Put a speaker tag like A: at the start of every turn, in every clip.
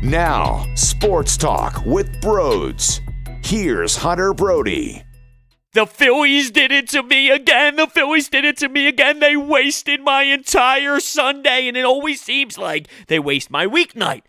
A: Now, Sports Talk with Broads. Here's Hunter Brody.
B: The Phillies did it to me again. They wasted my entire Sunday, and it always seems like they waste my weeknight.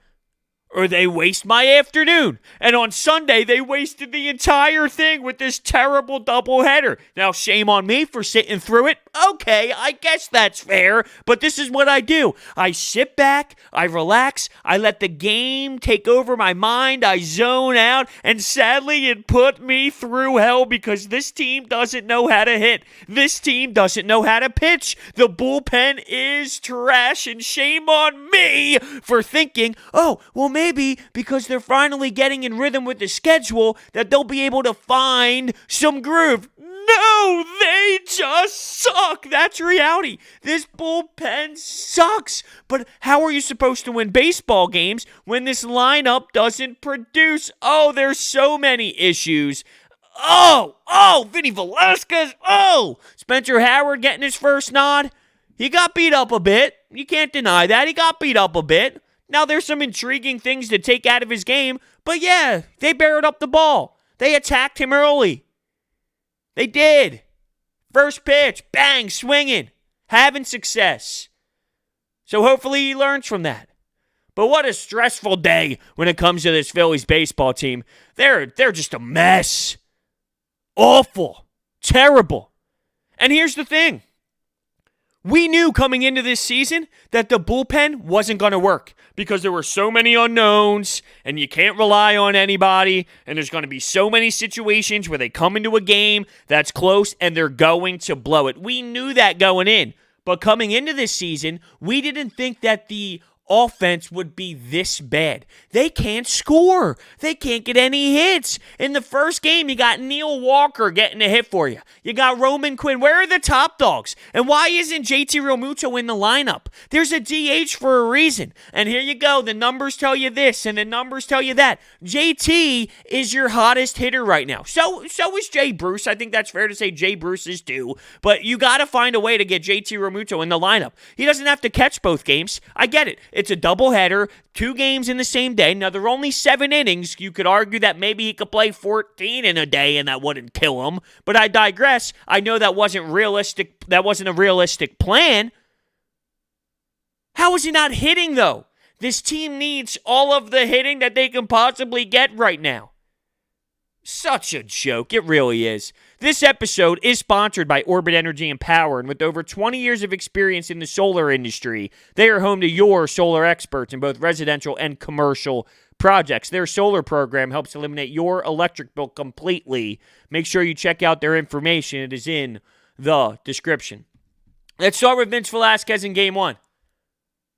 B: Or they waste my afternoon. And on Sunday, they wasted the entire thing with this terrible doubleheader. Now, shame on me for sitting through it. Okay, I guess that's fair. But this is what I do. I sit back, I relax, I let the game take over my mind, I zone out, and sadly, it put me through hell because this team doesn't know how to hit. This team doesn't know how to pitch. The bullpen is trash, and shame on me for thinking, oh, well, maybe because they're finally getting in rhythm with the schedule that they'll be able to find some groove. No, they just suck. That's reality. This bullpen sucks. But how are you supposed to win baseball games when this lineup doesn't produce? Oh, there's so many issues. Oh, Vinny Velasquez. Oh, Spencer Howard getting his first nod. He got beat up a bit. You can't deny that. He got beat up a bit. Now, there's some intriguing things to take out of his game, but yeah, they barreled up the ball. They attacked him early. They did. First pitch, bang, swinging, having success. So hopefully he learns from that. But what a stressful day when it comes to this Phillies baseball team. They're just a mess. Awful. Terrible. And here's the thing. We knew coming into this season that the bullpen wasn't going to work because there were so many unknowns and you can't rely on anybody, and there's going to be so many situations where they come into a game that's close and they're going to blow it. We knew that going in, but coming into this season, we didn't think that the offense would be this bad. They can't score. They can't get any hits. In the first game, you got Neil Walker getting a hit for you. You got Roman Quinn. Where are the top dogs? And why isn't JT Realmuto in the lineup? There's a DH for a reason. And here you go. The numbers tell you this and the numbers tell you that. JT is your hottest hitter right now. So is Jay Bruce. I think that's fair to say Jay Bruce is too. But you got to find a way to get JT Realmuto in the lineup. He doesn't have to catch both games. I get it. It's a doubleheader, 2 games in the same day. Now, there are only 7 innings. You could argue that maybe he could play 14 in a day and that wouldn't kill him. But I digress. I know that wasn't realistic. That wasn't a realistic plan. How is he not hitting, though? This team needs all of the hitting that they can possibly get right now. Such a joke. It really is. This episode is sponsored by Orbit Energy and Power, and with over 20 years of experience in the solar industry, they are home to your solar experts in both residential and commercial projects. Their solar program helps eliminate your electric bill completely. Make sure you check out their information. It is in the description. Let's start with Vince Velasquez in Game 1.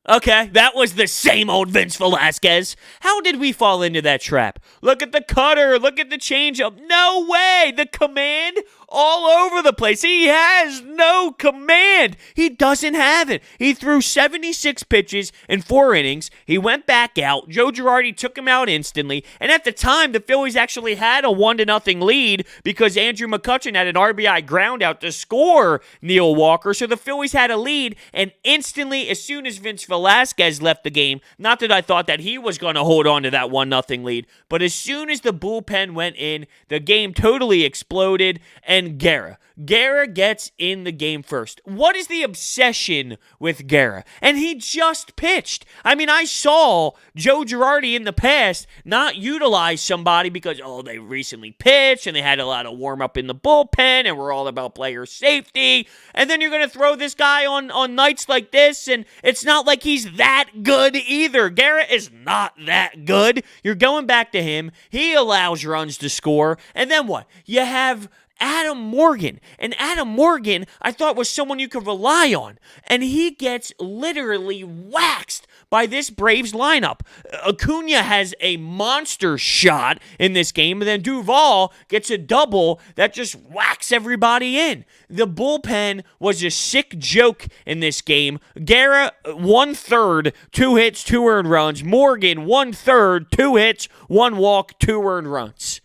B: Okay, that was the same old Vince Velasquez. How did we fall into that trap? Look at the cutter. Look at the changeup. No way. The command all over the place. He has no command. He doesn't have it. He threw 76 pitches in 4 innings. He went back out. Joe Girardi took him out instantly. And at the time, the Phillies actually had a 1-0 lead because Andrew McCutchen had an RBI ground out to score Neil Walker. So the Phillies had a lead, and instantly, as soon as Vince Velasquez left the game, not that I thought that he was going to hold on to that 1-0 lead, but as soon as the bullpen went in, the game totally exploded, and Guerra gets in the game first. What is the obsession with Guerra? And he just pitched. I mean, I saw Joe Girardi in the past not utilize somebody because, they recently pitched and they had a lot of warm-up in the bullpen and we're all about player safety. And then you're going to throw this guy on nights like this, and it's not like he's that good either. Guerra is not that good. You're going back to him. He allows runs to score. And then what? You have Adam Morgan. And Adam Morgan, I thought, was someone you could rely on. And he gets literally waxed by this Braves lineup. Acuna has a monster shot in this game, and then Duvall gets a double that just whacks everybody in. The bullpen was a sick joke in this game. Guerra, 1/3, 2 hits, 2 earned runs. Morgan, 1/3, 2 hits, 1 walk, 2 earned runs.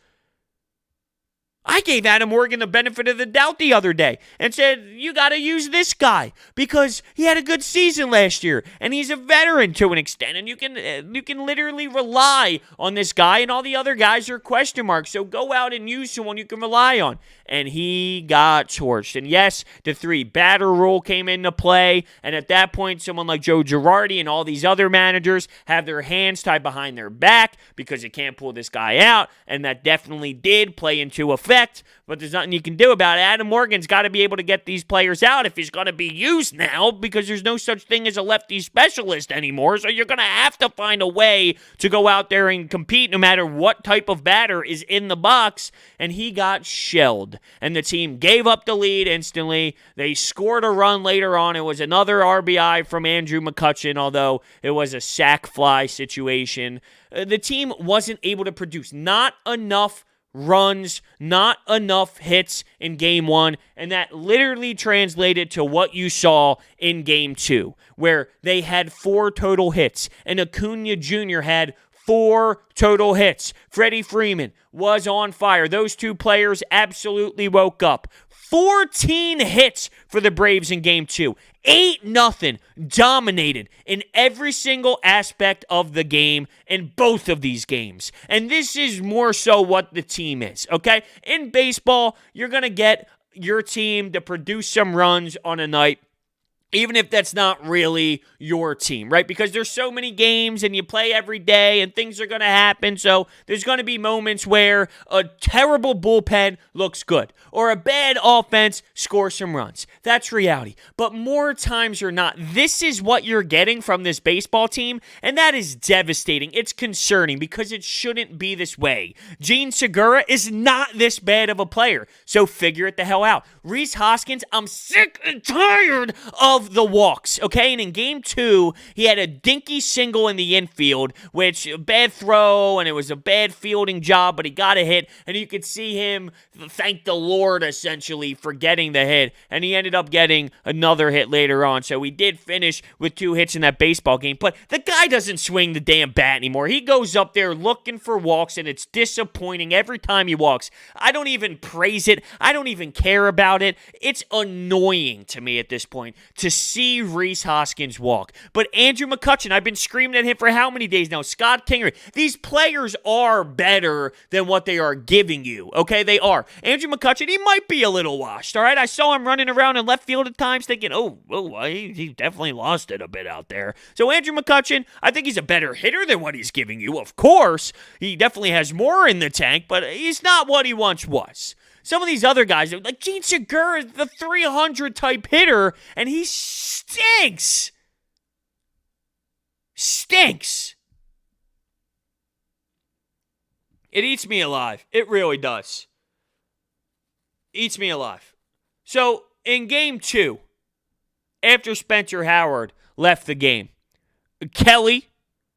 B: I gave Adam Morgan the benefit of the doubt the other day and said, you got to use this guy because he had a good season last year and he's a veteran to an extent, and you can literally rely on this guy, and all the other guys are question marks. So go out and use someone you can rely on. And he got torched. And yes, the 3-batter rule came into play, and at that point, someone like Joe Girardi and all these other managers have their hands tied behind their back because you can't pull this guy out, and that definitely did play into effect, but there's nothing you can do about it. Adam Morgan's got to be able to get these players out if he's going to be used now, because there's no such thing as a lefty specialist anymore, so you're going to have to find a way to go out there and compete no matter what type of batter is in the box, and he got shelled. And the team gave up the lead instantly. They scored a run later on. It was another RBI from Andrew McCutchen, although it was a sac fly situation. The team wasn't able to produce. Not enough runs, not enough hits in Game 1, and that literally translated to what you saw in Game 2, where they had 4 total hits, and Acuna Jr. had 4 total hits. Freddie Freeman was on fire. Those two players absolutely woke up. 14 hits for the Braves in Game 2. 8-0 dominated in every single aspect of the game in both of these games. And this is more so what the team is, okay? In baseball, you're going to get your team to produce some runs on a night, even if that's not really your team, right? Because there's so many games and you play every day and things are going to happen. So there's going to be moments where a terrible bullpen looks good or a bad offense scores some runs. That's reality. But more times or not, this is what you're getting from this baseball team, and that is devastating. It's concerning because it shouldn't be this way. Gene Segura is not this bad of a player, so figure it the hell out. Rhys Hoskins, I'm sick and tired of the walks, okay? And in Game 2, he had a dinky single in the infield, which a bad throw, and it was a bad fielding job, but he got a hit, and you could see him thank the Lord, essentially, for getting the hit, and he ended up getting another hit later on, so he did finish with 2 hits in that baseball game, but the guy doesn't swing the damn bat anymore. He goes up there looking for walks, and it's disappointing every time he walks. I don't even praise it. I don't even care about it. It's annoying to me at this point to see Rhys Hoskins walk. But Andrew McCutchen, I've been screaming at him for how many days now? Scott Kingery. These players are better than what they are giving you, okay? They are. Andrew McCutchen, he might be a little washed, all right? I saw him running around in left field at times thinking, he definitely lost it a bit out there. So Andrew McCutchen, I think he's a better hitter than what he's giving you, of course. He definitely has more in the tank, but he's not what he once was. Some of these other guys, like Gene Segura, is the 300 type hitter, and he stinks. Stinks. It eats me alive. It really does. Eats me alive. So, in Game 2, after Spencer Howard left the game, Kelly,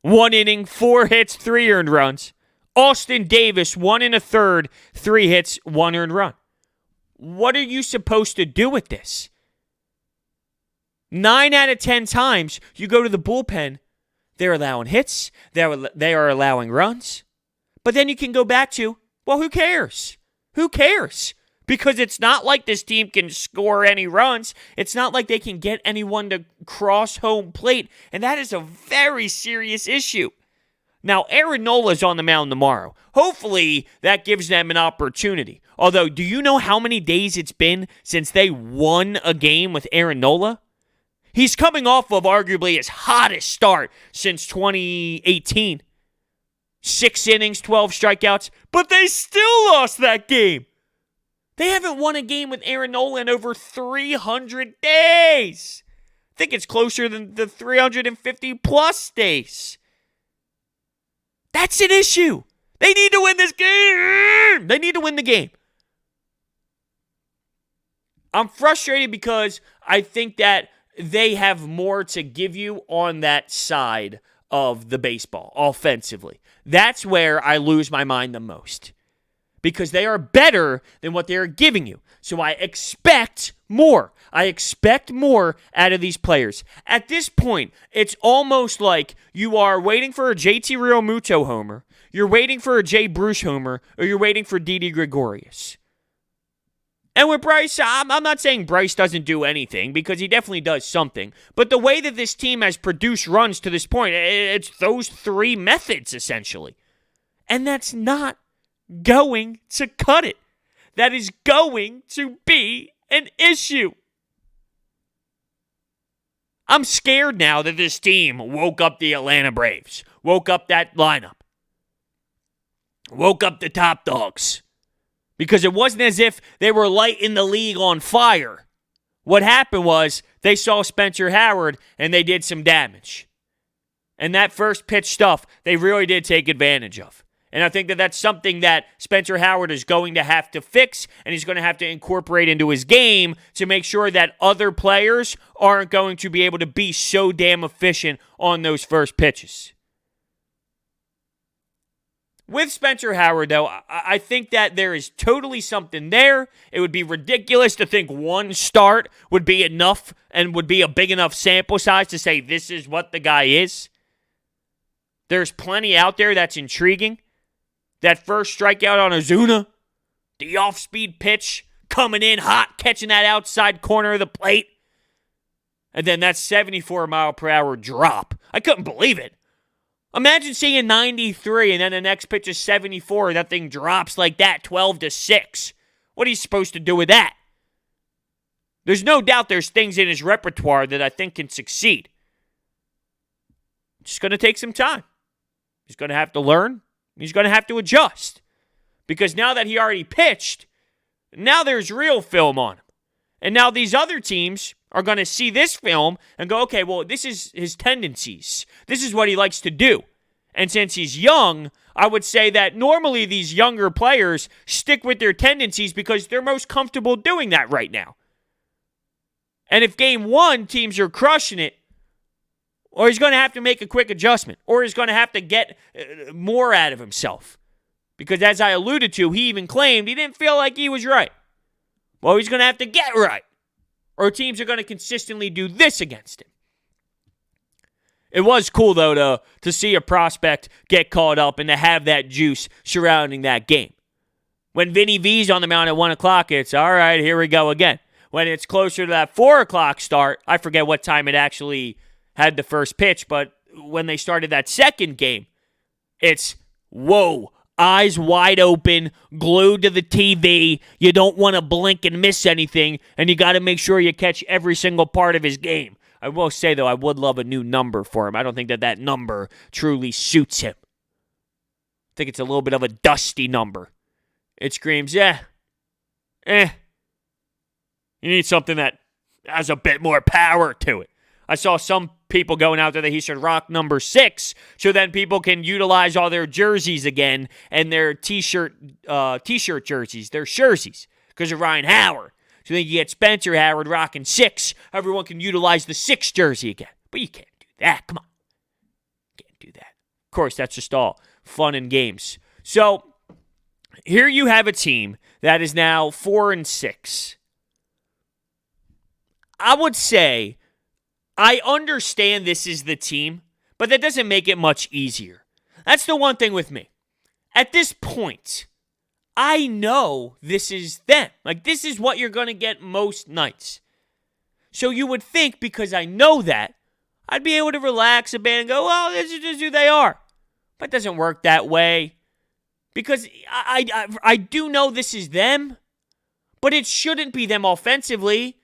B: 1 inning, 4 hits, 3 earned runs. Austin Davis, 1 1/3, 3 hits, 1 earned run. What are you supposed to do with this? 9 out of 10 times you go to the bullpen, they're allowing hits, they are allowing runs. But then you can go back to, well, who cares? Who cares? Because it's not like this team can score any runs. It's not like they can get anyone to cross home plate. And that is a very serious issue. Now, Aaron Nola's on the mound tomorrow. Hopefully, that gives them an opportunity. Although, do you know how many days it's been since they won a game with Aaron Nola? He's coming off of arguably his hottest start since 2018. 6 innings, 12 strikeouts, but they still lost that game. They haven't won a game with Aaron Nola in over 300 days. I think it's closer than the 350-plus days. That's an issue. They need to win this game. They need to win the game. I'm frustrated because I think that they have more to give you on that side of the baseball offensively. That's where I lose my mind the most. Because they are better than what they are giving you. So I expect more. I expect more out of these players. At this point, it's almost like you are waiting for a JT Realmuto homer, you're waiting for a Jay Bruce homer, or you're waiting for Didi Gregorius. And with Bryce, I'm not saying Bryce doesn't do anything, because he definitely does something. But the way that this team has produced runs to this point, it's those three methods, essentially. And that's not going to cut it. That is going to be an issue. I'm scared now that this team woke up the Atlanta Braves, woke up that lineup, woke up the top dogs. Because it wasn't as if they were lighting the league on fire. What happened was they saw Spencer Howard and they did some damage. And that first pitch stuff, they really did take advantage of. And I think that that's something that Spencer Howard is going to have to fix, and he's going to have to incorporate into his game to make sure that other players aren't going to be able to be so damn efficient on those first pitches. With Spencer Howard, though, I think that there is totally something there. It would be ridiculous to think one start would be enough and would be a big enough sample size to say this is what the guy is. There's plenty out there that's intriguing. That first strikeout on Ozuna, the off-speed pitch, coming in hot, catching that outside corner of the plate, and then that 74-mile-per-hour drop. I couldn't believe it. Imagine seeing 93 and then the next pitch is 74. That thing drops like that, 12-6. What are you supposed to do with that? There's no doubt there's things in his repertoire that I think can succeed. It's just going to take some time. He's going to have to learn. He's going to have to adjust. Because now that he already pitched, now there's real film on him. And now these other teams are going to see this film and go, okay, well, this is his tendencies. This is what he likes to do. And since he's young, I would say that normally these younger players stick with their tendencies because they're most comfortable doing that right now. And if game one, teams are crushing it, or he's going to have to make a quick adjustment, or he's going to have to get more out of himself. Because as I alluded to, he even claimed he didn't feel like he was right. Well, he's going to have to get right, or teams are going to consistently do this against him. It was cool, though, to see a prospect get called up and to have that juice surrounding that game. When Vinny V's on the mound at 1 o'clock, it's, all right, here we go again. When it's closer to that 4 o'clock start, I forget what time it actually had the first pitch, but when they started that second game, it's, whoa, eyes wide open, glued to the TV. You don't want to blink and miss anything, and you got to make sure you catch every single part of his game. I will say, though, I would love a new number for him. I don't think that number truly suits him. I think it's a little bit of a dusty number. It screams, You need something that has a bit more power to it. I saw some people going out there that he should rock number 6, so then people can utilize all their jerseys again and their t-shirt jerseys, their jerseys, because of Ryan Howard. So then you get Spencer Howard rocking 6. Everyone can utilize the 6 jersey again. But you can't do that. Come on. Can't do that. Of course, that's just all fun and games. So here you have a team that is now 4-6. I would say I understand this is the team, but that doesn't make it much easier. That's the one thing with me. At this point, I know this is them. Like, this is what you're going to get most nights. So you would think, because I know that, I'd be able to relax a bit and go, well, this is just who they are. But it doesn't work that way. Because I do know this is them, but it shouldn't be them offensively.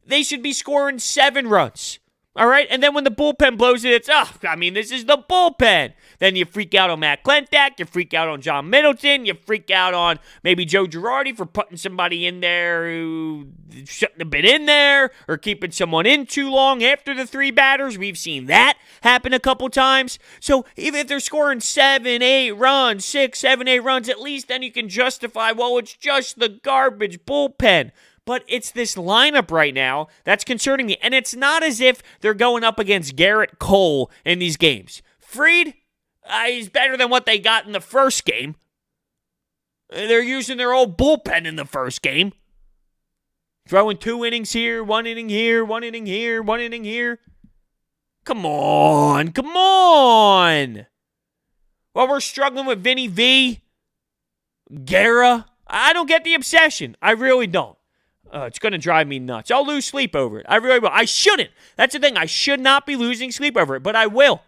B: They should be scoring 7 runs. All right? And then when the bullpen blows it, it's, this is the bullpen. Then you freak out on Matt Klentak. You freak out on John Middleton. You freak out on maybe Joe Girardi for putting somebody in there who shouldn't have been in there, or keeping someone in too long after the 3 batters. We've seen that happen a couple times. So even if they're scoring 7, 8 runs, 6, 7, 8 runs, at least then you can justify, well, it's just the garbage bullpen. But it's this lineup right now that's concerning me. And it's not as if they're going up against Garrett Cole in these games. Fried, he's better than what they got in the first game. They're using their old bullpen in the first game. Throwing 2 innings here, 1 inning here, 1 inning here, 1 inning here. Come on. Well, we're struggling with Vinny V, Guerra. I don't get the obsession. I really don't. It's going to drive me nuts. I'll lose sleep over it. I really will. I shouldn't. That's the thing. I should not be losing sleep over it, but I will.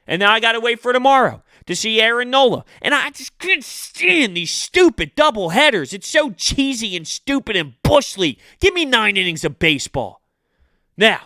B: And now I got to wait for tomorrow to see Aaron Nola. And I just can't stand these stupid double headers. It's so cheesy and stupid and bush league. Give me 9 innings of baseball. Now,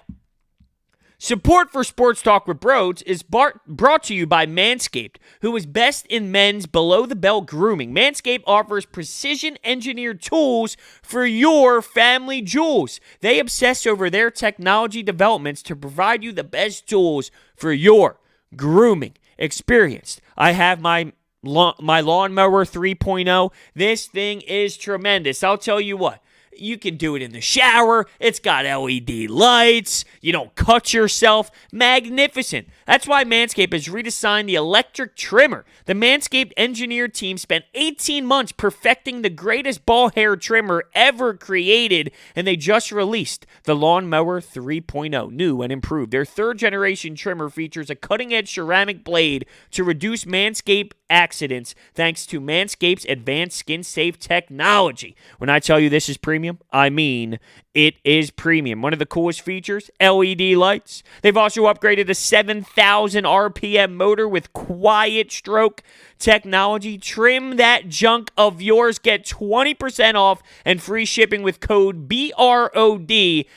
B: support for Sports Talk with Broads is brought to you by Manscaped, who is best in men's below-the-belt grooming. Manscaped offers precision-engineered tools for your family jewels. They obsess over their technology developments to provide you the best tools for your grooming experience. I have my lawnmower 3.0. This thing is tremendous. I'll tell you what. You can do it in the shower. It's got LED lights. You don't cut yourself. Magnificent. That's why Manscaped has redesigned the electric trimmer. The Manscaped engineer team spent 18 months perfecting the greatest ball hair trimmer ever created, and they just released the Lawnmower 3.0, new and improved. Their third-generation trimmer features a cutting-edge ceramic blade to reduce Manscaped accidents thanks to Manscaped's advanced skin-safe technology. When I tell you this is premium, I mean it is premium. One of the coolest features, LED lights. They've also upgraded a 7,000 RPM motor with quiet stroke technology. Trim that junk of yours. Get 20% off and free shipping with code BROD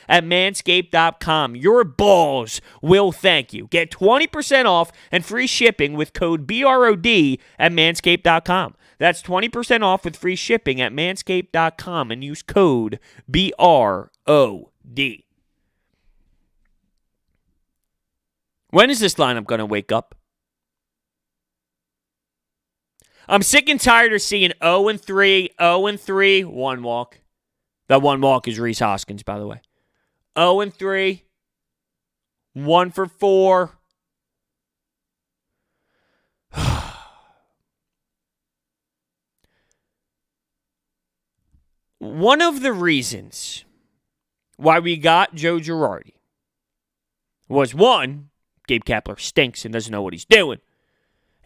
B: at manscaped.com. Your balls will thank you. Get 20% off and free shipping with code BROD at manscaped.com. That's 20% off with free shipping at manscaped.com and use code BROD. When is this lineup going to wake up? I'm sick and tired of seeing 0-3, 0-3, one walk. That one walk is Rhys Hoskins, by the way. 0-3, 1 for 4. One of the reasons why we got Joe Girardi was, one, Gabe Kapler stinks and doesn't know what he's doing.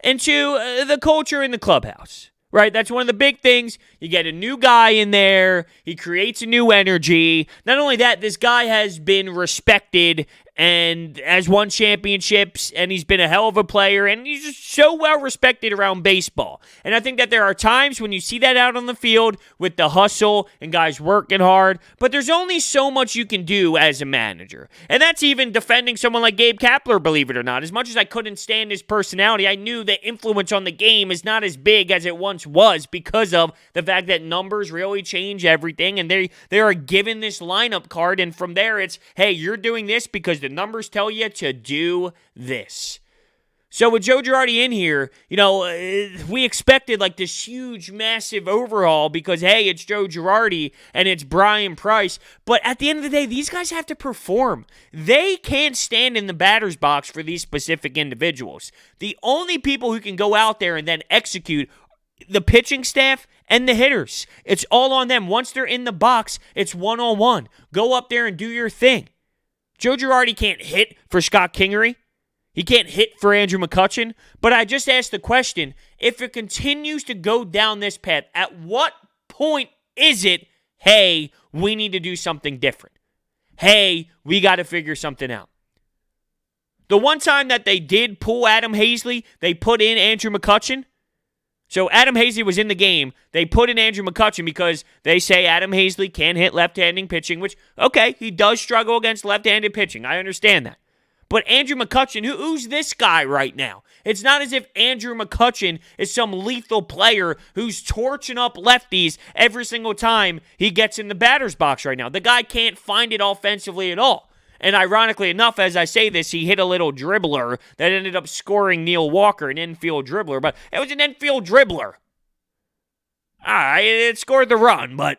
B: And two, the culture in the clubhouse, right? That's one of the big things. You get a new guy in there. He creates a new energy. Not only that, this guy has been respected and has won championships, and he's been a hell of a player, and he's just so well respected around baseball. And I think that there are times when you see that out on the field with the hustle and guys working hard, but there's only so much you can do as a manager. And that's even defending someone like Gabe Kapler, believe it or not. As much as I couldn't stand his personality, I knew the influence on the game is not as big as it once was because of the fact that numbers really change everything, and they are given this lineup card, and from there it's, hey, you're doing this because the numbers tell you to do this. So with Joe Girardi in here, we expected like this huge, massive overhaul because, hey, it's Joe Girardi and it's Brian Price. But at the end of the day, these guys have to perform. They can't stand in the batter's box for these specific individuals. The only people who can go out there and then execute the pitching staff and the hitters. It's all on them. Once they're in the box, it's one-on-one. Go up there and do your thing. Joe Girardi can't hit for Scott Kingery. He can't hit for Andrew McCutchen. But I just asked the question, if it continues to go down this path, at what point is it, hey, we need to do something different? Hey, we got to figure something out. The one time that they did pull Adam Hazley, they put in Andrew McCutchen. So Adam Hazley was in the game. They put in Andrew McCutchen because they say Adam Hazley can hit left-handed pitching, which, okay, he does struggle against left-handed pitching. I understand that. But Andrew McCutchen, who's this guy right now? It's not as if Andrew McCutchen is some lethal player who's torching up lefties every single time he gets in the batter's box right now. The guy can't find it offensively at all. And ironically enough, as I say this, he hit a little dribbler that ended up scoring Neil Walker, an infield dribbler. But it was an infield dribbler. All right, it scored the run, but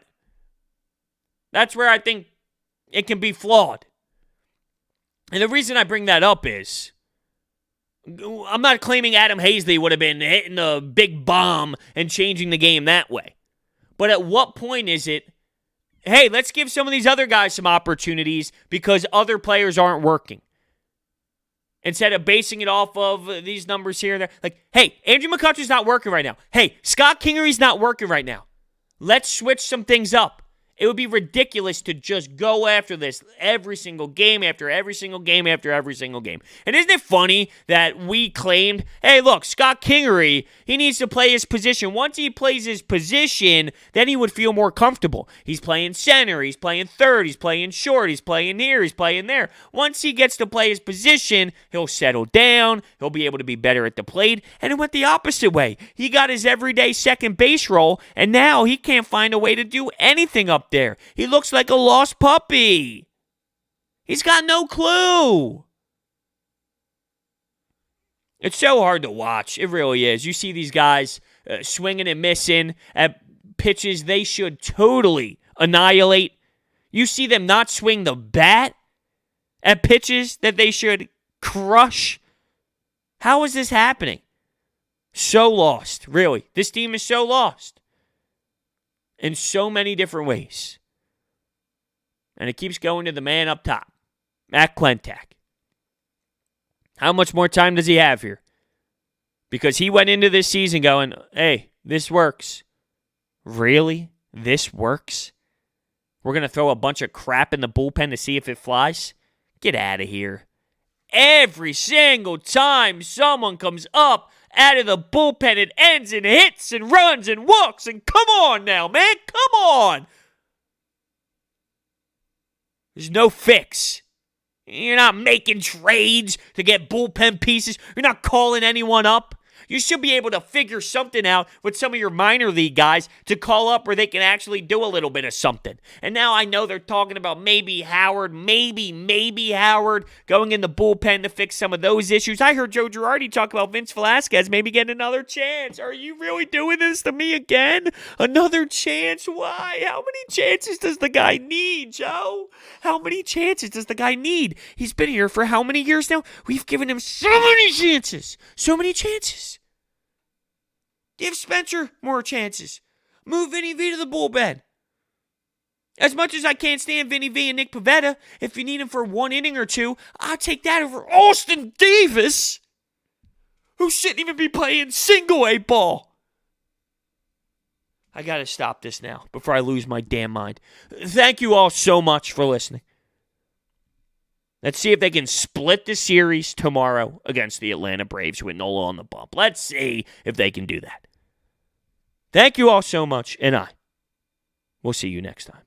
B: that's where I think it can be flawed. And the reason I bring that up is, I'm not claiming Adam Hazley would have been hitting a big bomb and changing the game that way. But at what point is it, hey, let's give some of these other guys some opportunities because other players aren't working? Instead of basing it off of these numbers here and there. Like, hey, Andrew McCutchen's not working right now. Hey, Scott Kingery's not working right now. Let's switch some things up. It would be ridiculous to just go after this every single game after every single game after every single game. And isn't it funny that we claimed, hey, look, Scott Kingery, he needs to play his position. Once he plays his position, then he would feel more comfortable. He's playing center, he's playing third, he's playing short, he's playing here, he's playing there. Once he gets to play his position, he'll settle down, he'll be able to be better at the plate, and it went the opposite way. He got his everyday second base role, and now he can't find a way to do anything up there. He looks like a lost puppy. He's got no clue. It's so hard to watch. It really is. You see these guys swinging and missing at pitches they should totally annihilate. You see them not swing the bat at pitches that they should crush. How is this happening? So lost, really. This team is so lost in so many different ways. And it keeps going to the man up top, Matt Klentak. How much more time does he have here? Because he went into this season going, hey, this works. Really? This works? We're going to throw a bunch of crap in the bullpen to see if it flies? Get out of here. Every single time someone comes up out of the bullpen, it ends in hits and runs and walks. And come on now, man. Come on. There's no fix. You're not making trades to get bullpen pieces. You're not calling anyone up. You should be able to figure something out with some of your minor league guys to call up where they can actually do a little bit of something. And now I know they're talking about maybe Howard, maybe Howard going in the bullpen to fix some of those issues. I heard Joe Girardi talk about Vince Velasquez maybe getting another chance. Are you really doing this to me again? Another chance? Why? How many chances does the guy need, Joe? How many chances does the guy need? He's been here for how many years now? We've given him so many chances. So many chances. Give Spencer more chances. Move Vinny V to the bullpen. As much as I can't stand Vinny V and Nick Pivetta, if you need him for one inning or two, I'll take that over Austin Davis, who shouldn't even be playing single A ball. I got to stop this now before I lose my damn mind. Thank you all so much for listening. Let's see if they can split the series tomorrow against the Atlanta Braves with Nola on the bump. Let's see if they can do that. Thank you all so much, and I will see you next time.